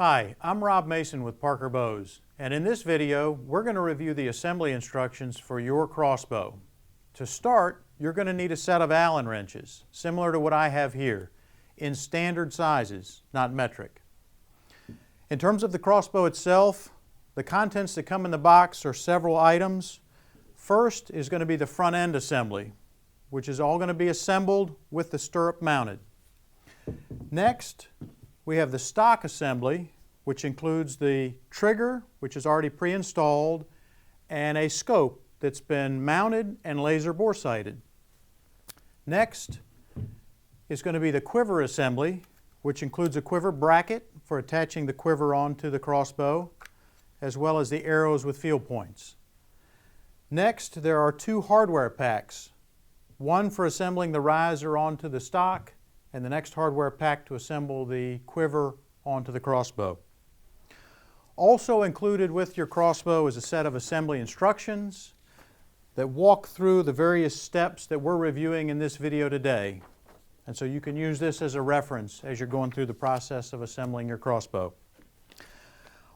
Hi, I'm Rob Mason with Parker Bows, and in this video we're going to review the assembly instructions for your crossbow. To start, you're going to need a set of Allen wrenches, similar to what I have here, in standard sizes, not metric. In terms of the crossbow itself, the contents that come in the box are several items. First is going to be the front end assembly, which is all going to be assembled with the stirrup mounted. Next, we have the stock assembly, which includes the trigger, which is already pre-installed, and a scope that's been mounted and laser bore sighted. Next is going to be the quiver assembly, which includes a quiver bracket for attaching the quiver onto the crossbow, as well as the arrows with field points. Next, there are two hardware packs, one for assembling the riser onto the stock, and the next hardware pack to assemble the quiver onto the crossbow. Also included with your crossbow is a set of assembly instructions that walk through the various steps that we're reviewing in this video today. And so you can use this as a reference as you're going through the process of assembling your crossbow.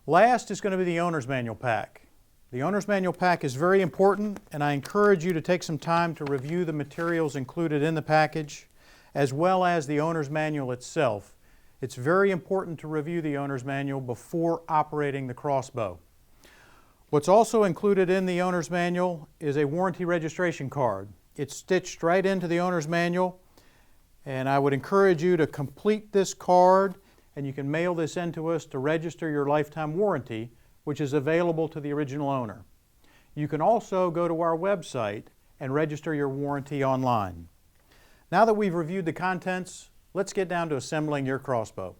Last is going to be the owner's manual pack. The owner's manual pack is very important, and I encourage you to take some time to review the materials included in the package, as well as the owner's manual itself. It's very important to review the owner's manual before operating the crossbow. What's also included in the owner's manual is a warranty registration card. It's stitched right into the owner's manual, and I would encourage you to complete this card, and you can mail this in to us to register your lifetime warranty, which is available to the original owner. You can also go to our website and register your warranty online. Now that we've reviewed the contents, let's get down to assembling your crossbow.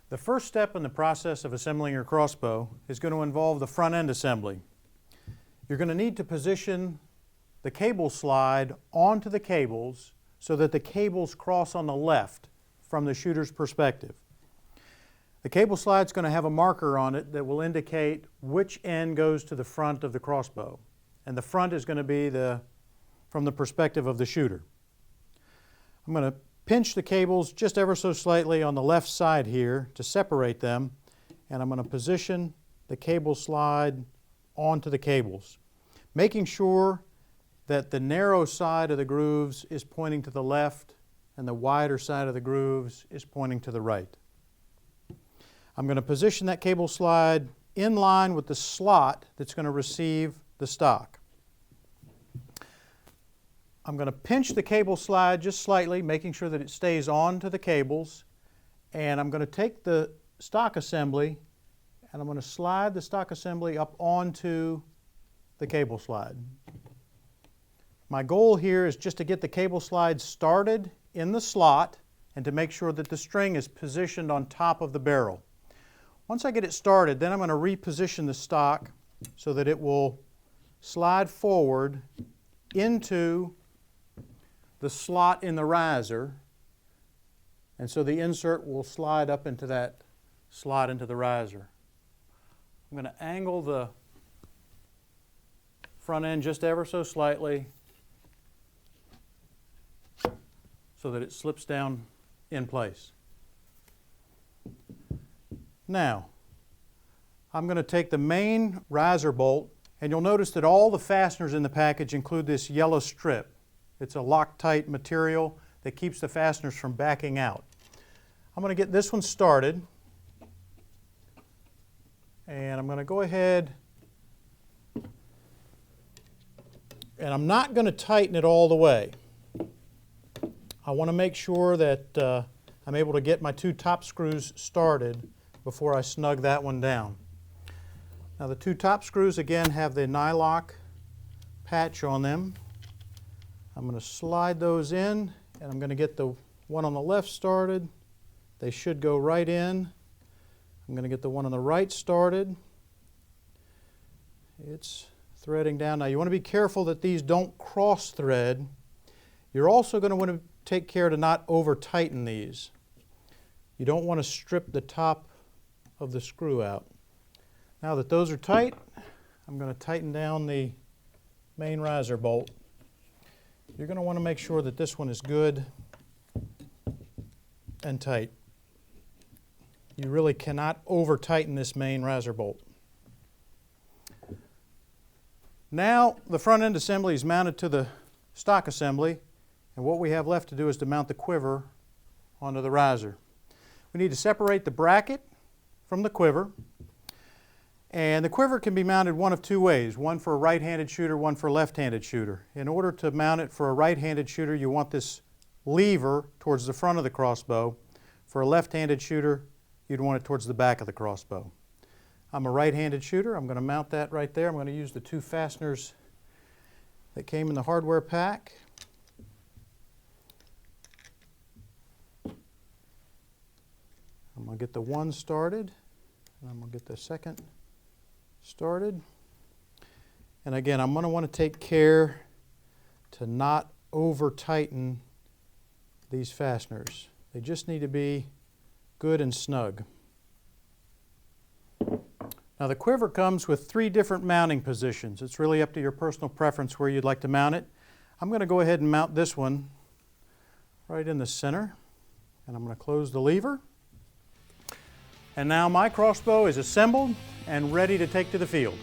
The first step in the process of assembling your crossbow is going to involve the front end assembly. You're going to need to position the cable slide onto the cables so that the cables cross on the left from the shooter's perspective. The cable slide is going to have a marker on it that will indicate which end goes to the front of the crossbow. And the front is going to be from the perspective of the shooter. I'm going to pinch the cables just ever so slightly on the left side here to separate them, and I'm going to position the cable slide onto the cables, making sure that the narrow side of the grooves is pointing to the left and the wider side of the grooves is pointing to the right. I'm going to position that cable slide in line with the slot that's going to receive the stock. I'm going to pinch the cable slide just slightly, making sure that it stays on to the cables, and I'm going to take the stock assembly and I'm going to slide the stock assembly up onto the cable slide. My goal here is just to get the cable slide started in the slot and to make sure that the string is positioned on top of the barrel. Once I get it started, then I'm going to reposition the stock so that it will slide forward into the slot in the riser, and so the insert will slide up into that slot into the riser. I'm going to angle the front end just ever so slightly so that it slips down in place. Now, I'm going to take the main riser bolt, and you'll notice that all the fasteners in the package include this yellow strip. It's a Loctite material that keeps the fasteners from backing out. I'm going to get this one started, and I'm going to go ahead, and I'm not going to tighten it all the way. I want to make sure that I'm able to get my two top screws started before I snug that one down. Now the two top screws again have the nylock patch on them. I'm going to slide those in, and I'm going to get the one on the left started. They should go right in. I'm going to get the one on the right started. It's threading down. Now you want to be careful that these don't cross thread. You're also going to want to take care to not over tighten these. You don't want to strip the top of the screw out. Now that those are tight, I'm going to tighten down the main riser bolt. You're going to want to make sure that this one is good and tight. You really cannot over tighten this main riser bolt. Now the front end assembly is mounted to the stock assembly, and what we have left to do is to mount the quiver onto the riser. We need to separate the bracket from the quiver, and the quiver can be mounted one of two ways, one for a right-handed shooter, one for a left-handed shooter. In order to mount it for a right-handed shooter, you want this lever towards the front of the crossbow. For a left-handed shooter, you'd want it towards the back of the crossbow. I'm a right-handed shooter. I'm going to mount that right there. I'm going to use the two fasteners that came in the hardware pack. I'm going to get the one started, and I'm going to get the second started. And again, I'm going to want to take care to not over tighten these fasteners. They just need to be good and snug. Now the quiver comes with 3 different mounting positions. It's really up to your personal preference where you'd like to mount it. I'm going to go ahead and mount this one right in the center, and I'm going to close the lever. And now my crossbow is assembled and ready to take to the field.